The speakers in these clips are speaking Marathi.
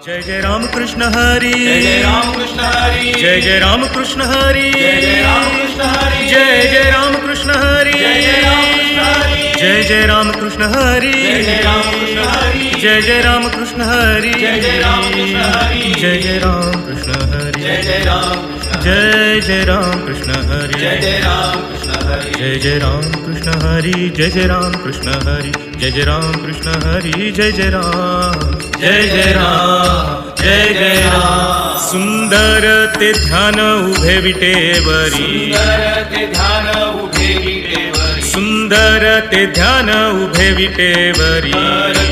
जय जय राम कृष्ण हरी, जय जय राम कृष्ण हरी, जय जय राम कृष्ण हरी, जय जय राम कृष्ण हरी, जय जय राम कृष्ण हरी, जय जय राम कृष्ण हरी, जय जय राम कृष्ण हरी, जय जय राम कृष्ण हरी, जय जय राम कृष्ण हरी, जय जय राम कृष्ण हरी, जय जय राम कृष्ण हरी, जय जय राम कृष्ण जय जय राम कृष्ण हरी, जय जय राम कृष्ण हरी, जय जय राम कृष्ण हरी, जय जय राम कृष्ण हरी, जय जय राम कृष्ण हरी, जय जय राम, जय जय राम, जय जय राम. सुंदर ते ध्यान उभे विटेवरी, सुंदर ते ध्यान उभे विटेवरी, सुंदर ते ध्यान उभे विटेवरी,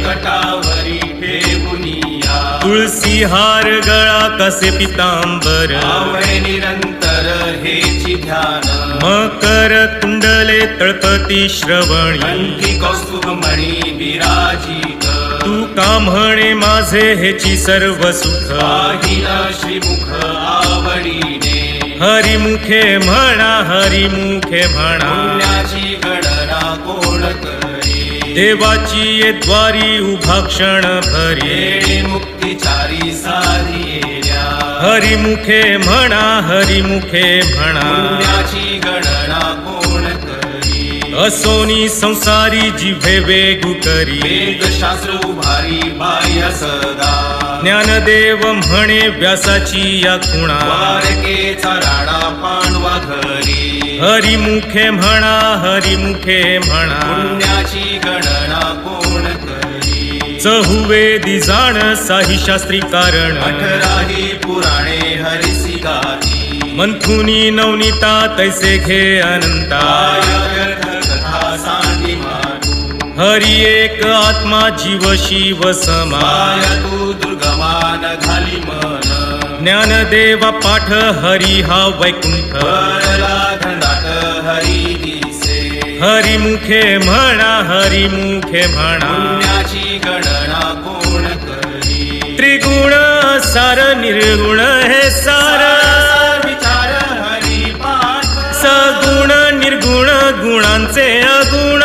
कटावरी ठेवुनिया, तुळसी हार गळा कसे पितांबर, आवळे निरंतर हेची ध्यान, मकर कुंडले तळपती श्रवणी, कंठी कौस्तुभमणी विराजित, तू का म्हणे माझे हेची सर्व सुख, पाहिल श्रीमुख आवडीने, हरिमुखे म्हणा, हरिमुखे म्हणा, पुण्याची गणना कोण करी, देवाची ये द्वारी उभा क्षण भरी, येणे मुक्तिचारी साधिएल्या, हरिमुखे म्हणा, हरिमुखे म्हणा, पुण्याची गणना कोण करी, असोनी संसारी जिव्हे वेगू करी, वेदशास्त्र उभारी बाह्य सदा, ज्ञानदेव म्हणे व्यासाची या खुणा, द्वारकेचा राणा पांडवा घरी, हरिमुखे म्हणा, हरिमुखे म्हणा, पुण्याची गणना कोण करी, चहुवेदी जाण साही शास्त्री कारण, 18 पुराणे हरिसी गाती, मंथुनी नवनीता तैसे घे अनंता, व्यर्थ कथा सांडी मानू, हरी एक आत्मा जीव शिव समा, माया तू दुर्गमान घाली मन, ज्ञानदेवा पाठ हरी हा वैकुंठ, वरला धंडात हरी दिसे, हरिमुखे म्हणा, हरिमुखे म्हणा, पुण्याची गणना कोण करी, त्रिगुण सार निर्गुण हे सार, विचार हरी पाठ, सगुण निर्गुण गुणांचे अगुण,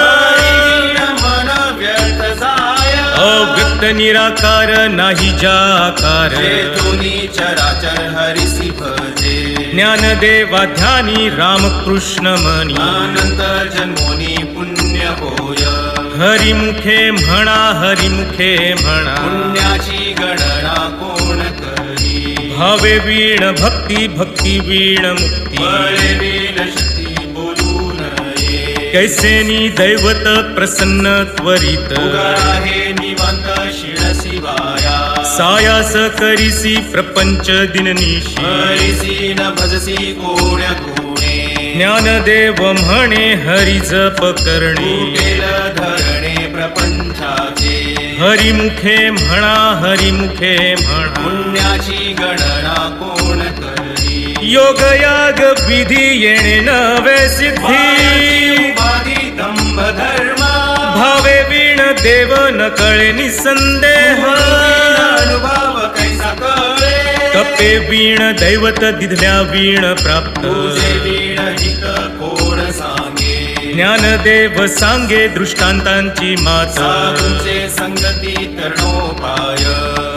मन व्यर्थ जाय, अव्यक्त निराकार नाही जाकार, चेतोनी चराचर हरिसी भजे, ज्ञानदेवा ध्यानी रामकृष्ण मनी, अनंत जन्मोनी पुण्य होय, हरिमुखे म्हणा, हरिमुखे म्हणा, पुण्याची गणना कोण करी, भावे वीण भक्ती, भक्ती वीण मुक्ती, बळे वीण शक्ती बोलू नये, कैसेनी दैवत प्रसन्न त्वरित, उगारा हे निवांत शिळसी वाया, सायास करीसी प्रपंच दिननिशी, हरिसी न भजसी कोण्या गुणे, ज्ञानदेव म्हणे हरी जप करणे, कुटेल धरणे प्रपंचाचे, हरिमुखे म्हणा, हरिमुखे म्हणा, पुण्याची गणना कोण करी, योग याग विधी येणे नवे सिद्धी, उपाधी दंभ धर्म, भावे वीण देव न कळे निसंदेह, अनुभव कैसा कळे, तपे वीण दैवत दिधल्या वीण प्राप्त, तुझे वीण हित कोण सांगे, ज्ञानदेव सांगे दृष्टांतांची मात, साधूंचे संगती तरणोपाय,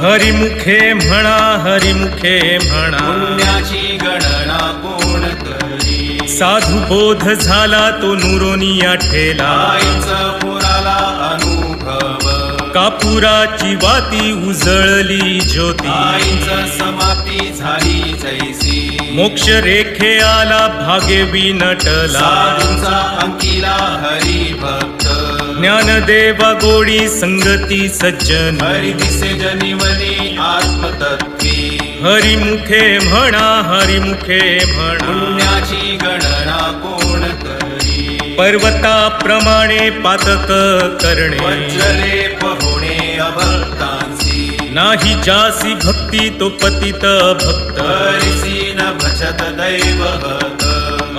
हरिमुखे म्हणा, हरिमुखे म्हणा, पुण्याची गणना कोण करी, साधू बोध झाला तो नुरोनिया ठेला, आईचा पुराला अनुभव, कापुराची वाती उजळली ज्योती, आईचा समाप्ती झाली जैसी, मोक्ष रेखे आला भागे विनटला, साधूंचा अंकिला हरी भक्त, ज्ञानदेवा गोडी संगती सज्जन, हरी दिसे जनिवली आत्मतत्वी, हरिमुखे म्हणा, हरिमुखे म्हणा, पुण्याची गणना कोण करी, पर्वताप्रमाणे पातक करणे, वज्रलेप होणे अभक्तांसी, नाही जासी भक्ती तो पतित भक्त, हरिसी न भजत दैवभक्त,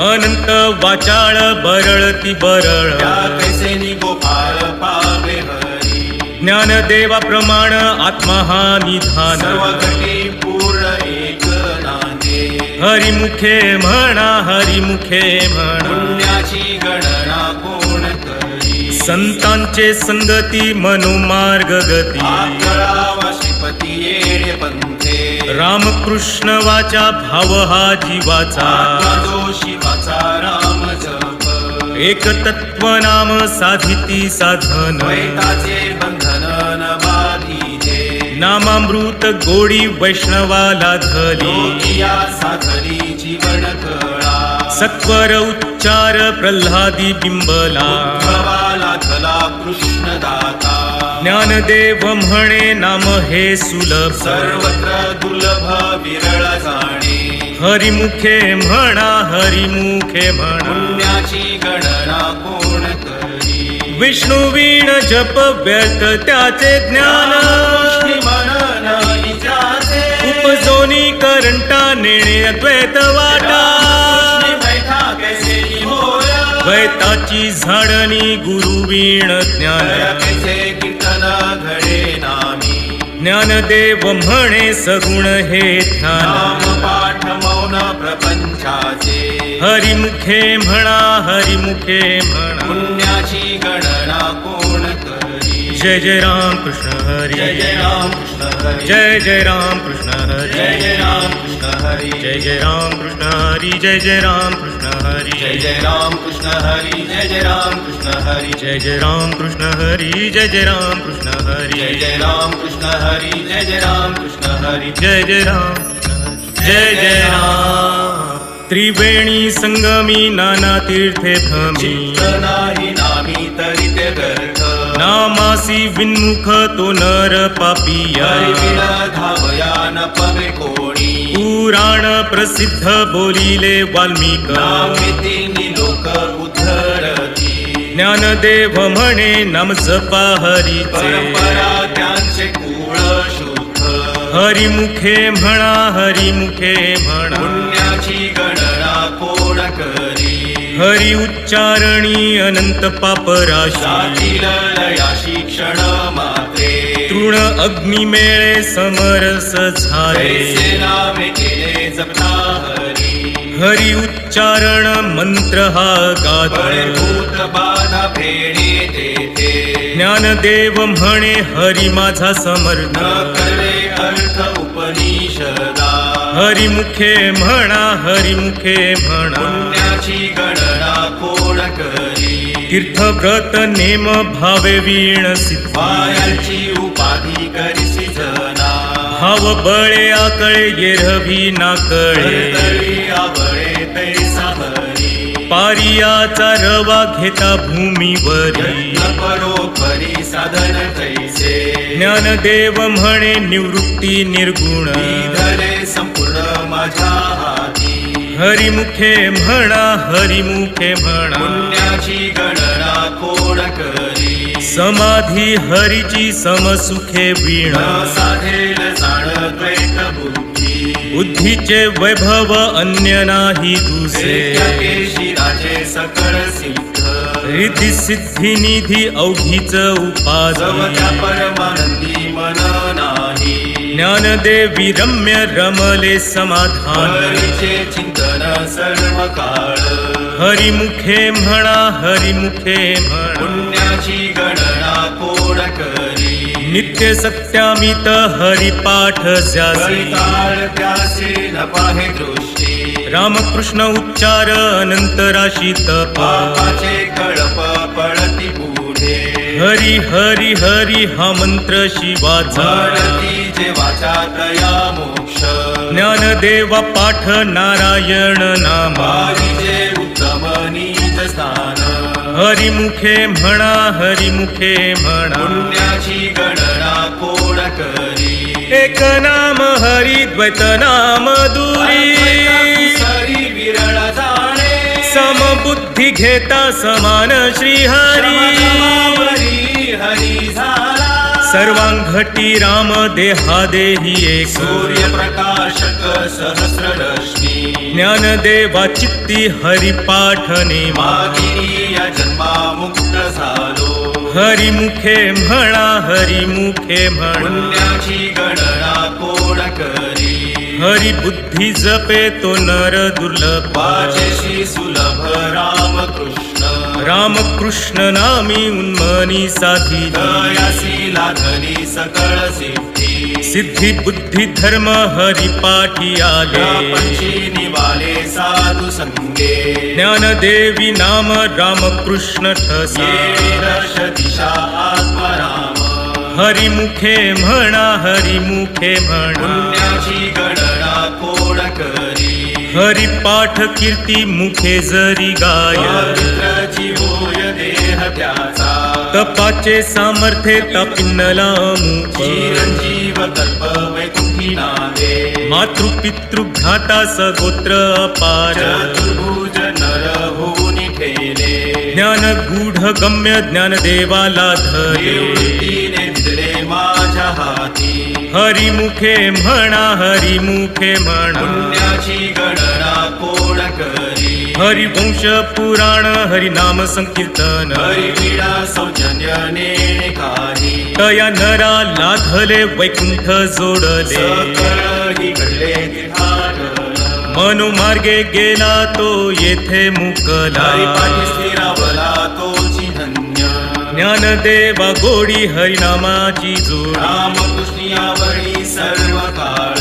अनंत वाचाळ बरळती बरळ, त्या कैसे गोपाळ पावे हरी, ज्ञानदेवा प्रमाण आत्मा हा निधान, सर्व घटी पूर्ण एक नांदे, हरिमुखे म्हणा, हरिमुखे म्हणा, पुण्याची गणना कोण करी, संतांचे संगती मनोमार्ग गती, आकळावा श्रीपती येणे पंथे रामकृष्ण वाचा भाव हा जीवाचा आत्मा जो शिवाचा राम जप एक तत्व नाम साधिती साधन द्वैताचे बंधन न बाधिते नामामृत गोडी वैष्णवाला धली लोकिया साधली जीवन कळा सत्वर उच्चार प्रल्हादी बिंबला भवाला थला कृष्ण दाता ज्ञानदेव म्हणे नाम हे सुलभ सर्वत्र दुर्लभ विरळ जाणे हरिमुखे म्हणा हरिमुखे म्हणा पुण्याची गणना कोण करी विष्णू वीण जप व्यर्थ त्याचे ज्ञान कृष्णी म्हणन विचारे उपजोनी करंटा नेणे अद्वैत वाटा कृष्णी बैठा कैसे होय द्वैताची झाडणी गुरु वीण ज्ञान कैसे कीर्तन घडे नामी ज्ञानदेव म्हणे सगुण हे ध्यान नाम पाठ मौन प्रपंचाचे हरिमुखे म्हणा हरिमुखे म्हणा पुण्याची गणना कोण करी जय जय राम कृष्ण हरी जय जय राम कृष्ण हरी जय जय राम कृष्ण हरी जय जय राम कृष्ण हरी जय जय राम कृष्ण हरी जय जय राम कृष्ण हरी जय जय राम कृष्ण हरी जय जय राम कृष्ण हरी जय जय राम कृष्ण हरी जय जय राम कृष्ण हरी जय जय राम कृष्ण हरी जय जय राम कृष्ण हरी जय जय राम जय जय राम त्रिवेणी संगमी नाना तीर्थे भ्रमी चित्त नाही नामी तरी ते व्यर्थ नामासी विन्मुख तो नर पापिया हरी विण धावया न पवे कोणी पुराण प्रसिद्ध बोलिले वाल्मिक नामिती लोक उद्धरती ज्ञानदेव म्हणे नाम जपा हरीचे परंपरा त्यांचे कुळ शुद्ध हरिमुखे म्हणा हरिमुखे म्हणा पुण्याची गणना कोण करी हरि उच्चारणी अनंत पापराशी जातील लयाशी क्षण मात्रे तृण अग्निमेळे समरस झाले कैसे नामे केले जपता हरी हरि उच्चारण मंत्र हा गात भूत बाधा फेडे तेथे ज्ञानदेव म्हणे हरि माझा समर्थ न करवे अर्थ उपनिषदा हरिमुखे म्हणा हरिमुखे म्हणा पुण्याची गणना कोण करी तीर्थव्रत नेम भावे वीण सिद्ध पायांची उपाधी करिसी जना भाव बळे आकळे येरवी नाकळे तरी आवळे तैसा हरी पारियाचा रवा घेता भूमीवरी यत्न परोपरी साधन तैसे ज्ञानदेव म्हणे निवृत्ती निर्गुण धरे संपूर्ण माझ्या हाती हरिमुखे म्हणा हरिमुखे म्हणा पुण्याची गणना कोण करी समाधी हरीची समसुखे वीण न साधेल जाण द्वैत बुद्धी बुद्धीचे वैभव अन्य नाही दुसरे केशी राजे सकळ सिद्ध रिद्धी सिद्धी निधी अवघीच उपास जवत्या परमानंदी मन नाही ज्ञानदेवी रम्य रमले समाधान हरीचे चिंतन सर्व काळ हरिमुखे म्हणा हरिमुखे म्हणा पुण्याची गणना कोण करी नित्य सत्यामित हरिपाठ ज्यासी काळ त्यासे न पाहे दृष्टी रामकृष्ण उच्चार अनंत राशी तप पापाचे कळप पळती पुढे हरी हरी हरी हा मंत्र शिवाचा म्हणती जे वाचा तया मोक्ष ज्ञानदेवा पाठ नारायण नामा पाहिजे उत्तम नीच स्थान हरिमुखे म्हणा हरिमुखे म्हणा पुण्याची गणना कोण करी एक नाम हरी द्वैत नाम दुरी सरी विरळ जाणे समबुद्धी घेता समान श्रीहरी हरी झाला सर्वांघटी राम देहादेही एक सूर्यप्रकाशक सहस्ररश्मी ज्ञानदेवा चित्ती हरिपाठ नेमा मागिनी या जन्मा मुक्त झालो हरिमुखे म्हणा हरिमुखे म्हणा पुण्याची गणना कोण करी हरी बुद्धी जपे तो नर दुर्लभ वाचेशी सुलभ रामकृष्ण रामकृष्ण नामी उन्मनी साधी दयासी लाधली सकळ सिद्धी सिद्धी बुद्धी धर्म हरी पाठी आले पंची निवाले साधु संगे ज्ञानदेवी नाम रामकृष्ण ठसा दर्श दिशा आत्मराम हरिमुखे म्हणा हरिमुखे म्हणा पुण्याची गणना कोण करी हरिपाठ कीर्ती मुखे जरी गाय पवित्राची होय देह त्याचा तपाचे सामर्थ्य तापिन्नला मुख चिरंजीव कल्प वैकुंठी नावे मातृपितृ भ्राता सगोत्र अपार चतुर्भुज नर होऊनी ठेले ज्ञान गूढ गम्य ज्ञानदेवाला धरे निवृत्तीने दिले माझ्या हाती हरिमुखे म्हणा हरिमुखे म्हणा पुण्याची गणना कोण करी हरिवंश पुराण हरिनाम संकीर्तन हरिवीणा सौजन्य नेणे काही तया नरा लाधले वैकुंठ जोडले सकळही घडले तिथाटन मनोमार्गे गेला तो येथे मुकला हरिपाठी स्थिरावला तोची धन्य ज्ञानदेवा गोडी हरिनामाची जोड रामकृष्णियावरी सर्व काळ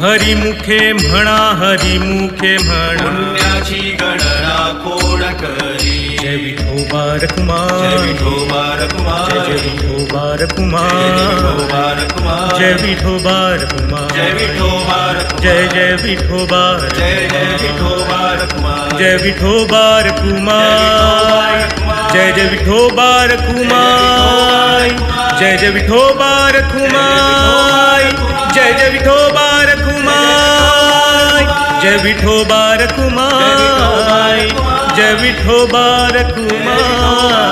हरिमुखे म्हणा हरिमुखे म्हणा पुण्याची गणना कोण करी जय विठोबा जय रकुमार विठोबा रकुमार जय विठोबा जय रकुमार विठोबा रकुमार जय विठोबा रकुमार जय विठोबा रकुमार जय जय विठोबा जय विठोबा रकुमार जय विठोबा रकुमार जय जय विठोबा रकुमार जय जय विठोबा रकुमार जय जय विठोबा रकुमार जय विठोबा रकुमार जय विठोबा रकुमार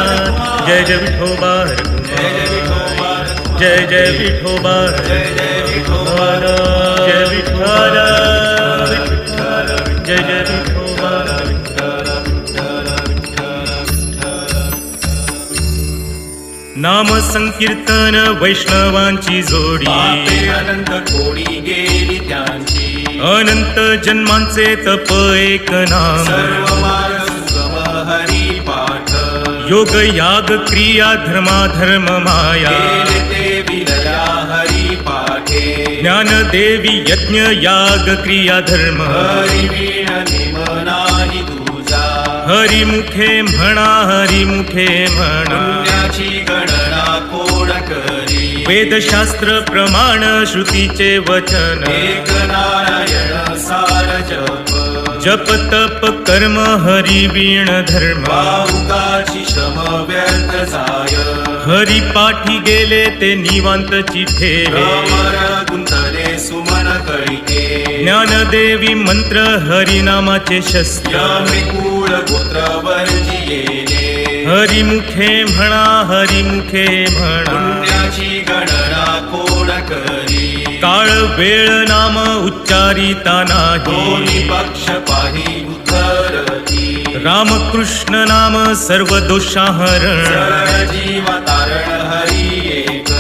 जय जय विठोबा रकुमार जय जय विठोबा विठ्ठल जय विठ्ठल जय जय विठोबा नाम संकीर्तन वैष्णवांची जोडी पापे अनंत कोडी गेली त्यांची अनंत जन्मांचे तप एक नाम सर्व मार्ग सुगम हरी पाठ योग याग क्रिया धर्माधर्म माया केले ते विलया हरी पाठे ज्ञानदेवी यज्ञ याग क्रिया धर्म हरी वीण निम नाही तुझा हरिमुखे म्हणा हरिमुखे म्हणा पुण्याची गणना कोण करी वेदशास्त्र प्रमाण श्रुतीचे वचन एक नारायण सार जप जप तप कर्म हरि वीण धर्म भावुकाची श्रम व्यर्थ जाय हरी पाठी गेले ते निवांत चिठेले भ्रमर गुंतले सुमन कळिके ज्ञानदेवी मंत्र हरिनामाचे शस्त्र यमी कुळ गोत्र वर्जियेले हरिमुखे म्हणा हरिमुखे म्हणा पुण्याची गणना कोण करी काळ वेळ नाम उच्चारिता नाही दोन्ही पक्ष पाही उतरती रामकृष्ण नाम सर्व दोषाहरण सरळ जीव तारण हरी एक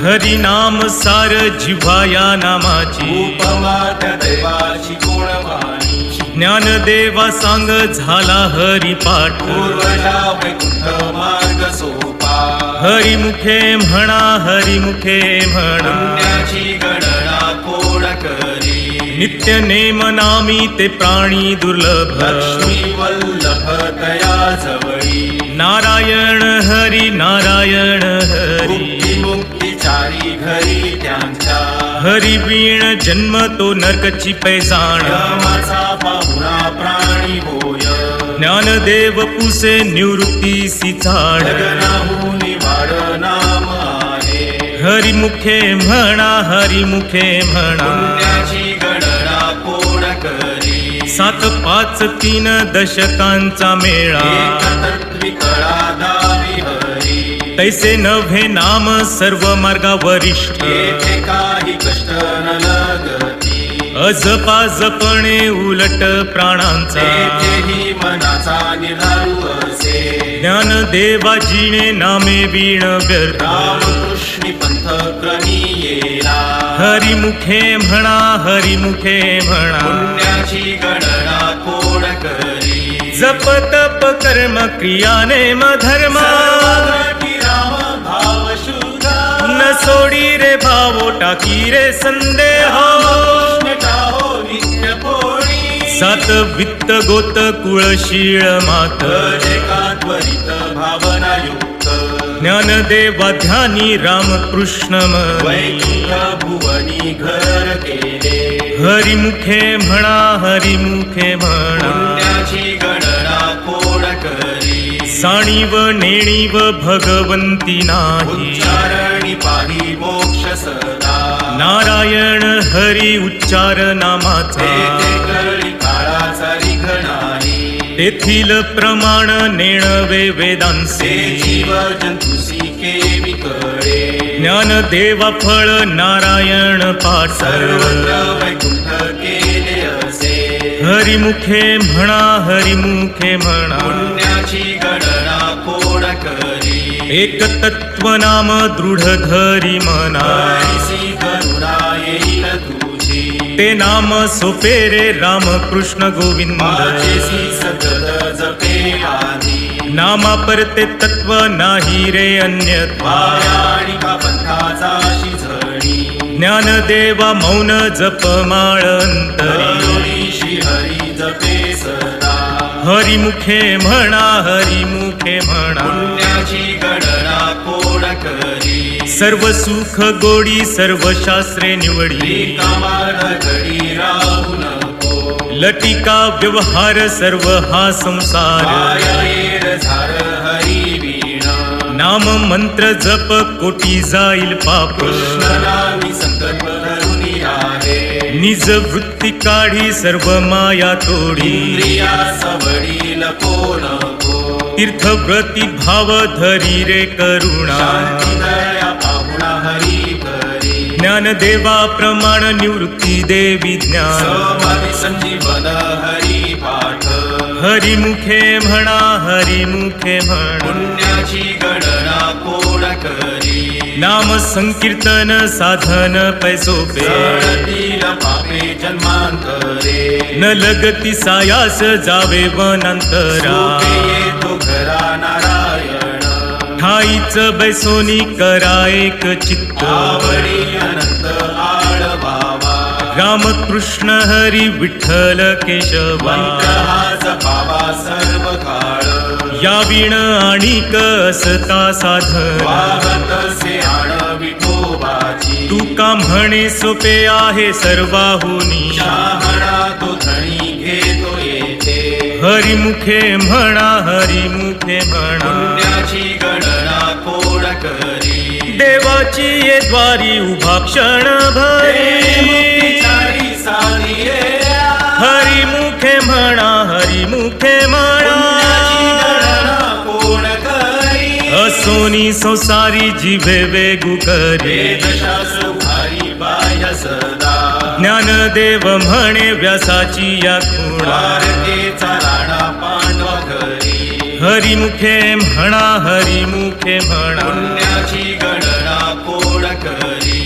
हरिनाम सार जिव्हाया नामाची उपमा त्या दैवाची कोण वाणी ज्ञानदेवा सांग झाला हरिपाठ पूर्वजा वैकुंठ मार्ग सोपा हरिमुखे म्हणा हरिमुखे म्हणा पुण्याची गणना कोण करी नित्य नेम नामी ते प्राणी दुर्लभ लक्ष्मी वल्लभ तया जवळी नारायण हरी नारायण हरी मुक्ती मुक्तीचारी घरी त्यांच्या हरी वीण जन्म तो नरकची पैजाण यमाचा पाहुणा प्राणी होय ज्ञानदेव पुसे निवृत्तीसी झाड जगनाहुनी वाड नाम आहे हरिमुखे म्हणा हरिमुखे म्हणा पुण्याची गणना कोण करी 7 5 3 दशकांचा मेळा एकतत्वी कळा दावी हरी तैसे नव्हे नाम सर्व मार्गा वरिष्ठ येथे काही कष्ट न लगती अजपा जपणे उलट प्राणांचा तेथेही मनाचा निर्धारू असे ज्ञानदेवा जिणे नामे वीण व्यर्थ रामकृष्णी पंथ क्रमी येला हरिमुखे म्हणा हरिमुखे म्हणा पुण्याची गणना कोण करी जप तप कर्म क्रिया नेम धर्म सर्वघटी राम भाव शुद्ध न सोडी रे भावो टाकी रे संदेह कृष्ण टाहो नित्य पोळी सात वित्त गोत कुळशीळ मात एका त्वरित भावना युक्त ज्ञानदेवा ध्यानी रामकृष्ण वैकुंठ भुवनी घर केले हरिमुखे म्हणा हरिमुखे म्हणा पुण्याची गणना कोण करी साणीव नेणीव भगवंती नाही उच्चारणी पाही मोक्ष सदा नारायण हरी उच्चार तेथे नामाचा कळी काळाचा रिघ नाही तेथील प्रमाण नेणवे ते वेदांचे जीव जंतुसी केवी कळे ज्ञानदेवा फळ नारायण पाठ सर्वत्र वैकुंठ केले असे हरिमुखे म्हणा हरिमुखे म्हणा पुण्याची गणना कोण करी एक तत्व नाम दृढ धरी मना हरिसी करुणा येईल तुझी ते नाम सोपे रे रामकृष्ण गोविंद माझेसी सतत जपे आधी नामा परते तत्व नाही रे अन्यथा माया आणि का पंथाचा शिझणी ज्ञानदेवा मौन जप माळ अंतरी करुणी श्री हरी जपे सदा हरिमुखे म्हणा हरिमुखे म्हणा पुण्याची गणना कोण करी सर्व सुख गोडी सर्व शास्त्रे निवडी कामार घडी राहू नको लटिका व्यवहार सर्व हा संसार माया येर झार हरी वीणा नाम मंत्र जप कोटी जाईल पाप कृष्ण नामी संकल्प धरुनी आहे निज वृत्ती काढी सर्व माया तोडी इंद्रिया सवडील कोण को तीर्थव्रती भाव धरी रे करुणा शांती दया पाहुणा हरी करी ज्ञानदेवा प्रमाण निवृत्ती देवी ज्ञान समाधी संजीवन हरी पाठ हरिमुखे म्हणा हरिमुखे म्हणा पुण्याची गणना कोण करी नाम संकीर्तन साधन पैसोपे जळतील पापे जन्मांतरे न लगती सायास जावे वनांतरा सोपे येतो घरा नारायण ठाईच बैसोनी करा एक चित्त आवडी अनंत आळवावा रामकृष्ण हरी विठ्ठल केशवा मंत्र हा जपावा सर्व काळ या विण आणिक असता साधन वाहतसे आण विठोबाची तुका म्हणे सोपे आहे सर्वाहुनी शहाणा तो धणी घेतो येथे हरिमुखे म्हणा हरिमुखे म्हणा पुण्याची गणना कोण करी देवाची ये द्वारी उभा क्षण भरी मुक्तीचारी साधी हरिमुखे म्हणा हरिमुखे पुण्याची म्हणा गणना कोण करी असोनी संसारी जिभे वेगू करे वेदशास्त्र उभारी बाह्य सदा ज्ञानदेव म्हणे व्यासाची या खुणा भारतेचा राणा पांडवा घरी हरिमुखे म्हणा हरिमुखे म्हणा पुण्याची गणना कोण करी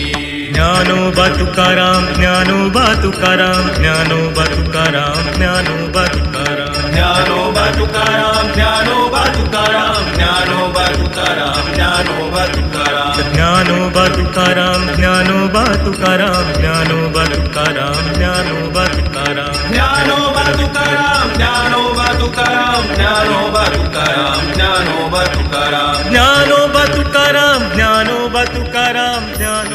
ज्ञानोबा तुकाराम ज्ञानोबा तुकाराम ज्ञानोबा तुकाराम ज्ञानोबा तुकाराम ज्ञानोबा तुकाराम ज्ञानोबा तुकाराम ज्ञानोबा तुकाराम ज्ञानोबा तुकाराम ज्ञानोबा तुकाराम ज्ञानोबा तुकाराम ज्ञानोबा तुकाराम ज्ञानोबा तुकाराम ज्ञानोबा तुकाराम ज्ञानोबा तुकाराम ज्ञानोबा तुकाराम ज्ञानोबा तुकाराम ज्ञानोबा तुकाराम ज्ञानोबा तुकाराम ज्ञानो